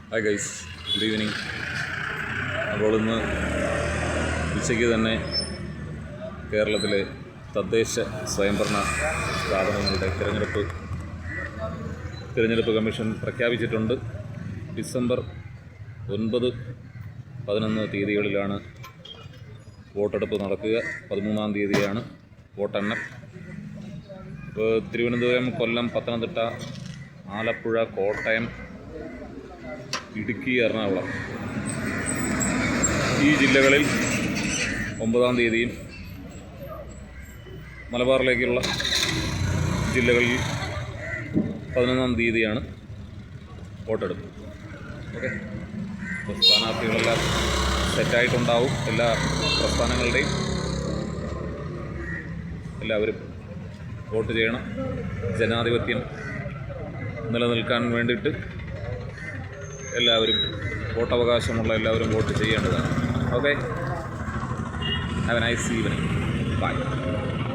Hi guys, good evening. അപ്പോൾ ഇന്ന് ഉച്ചയ്ക്ക് തന്നെ കേരളത്തിലെ തദ്ദേശ സ്വയംഭരണ സ്ഥാപനങ്ങളുടെ തിരഞ്ഞെടുപ്പ് കമ്മീഷൻ പ്രഖ്യാപിച്ചിട്ടുണ്ട്. ഡിസംബർ 9, 11 തീയതികളിലാണ് വോട്ടെടുപ്പ് നടക്കുക. 13-ാം തീയതിയാണ് വോട്ടെണ്ണൽ. ഇപ്പോൾ തിരുവനന്തപുരം, കൊല്ലം, പത്തനംതിട്ട, ആലപ്പുഴ, കോട്ടയം, ഇടുക്കി, എറണാകുളം ഈ ജില്ലകളിൽ 9-ാം തീയതിയും മലബാറിലേക്കുള്ള ജില്ലകളിൽ 11-ാം തീയതിയാണ് വോട്ടെടുപ്പ്. ഓക്കെ, അപ്പോൾ സ്ഥാനാർത്ഥികളെല്ലാം സെറ്റായിട്ടുണ്ടാവും. എല്ലാ പ്രസ്ഥാനങ്ങളുടെയും എല്ലാവരും വോട്ട് ചെയ്യണം. ജനാധിപത്യം നിലനിൽക്കാൻ വേണ്ടിയിട്ട് എല്ലാവരും, വോട്ടവകാശമുള്ള എല്ലാവരും വോട്ട് ചെയ്യേണ്ടതാണ്. Okay, have a nice evening. By.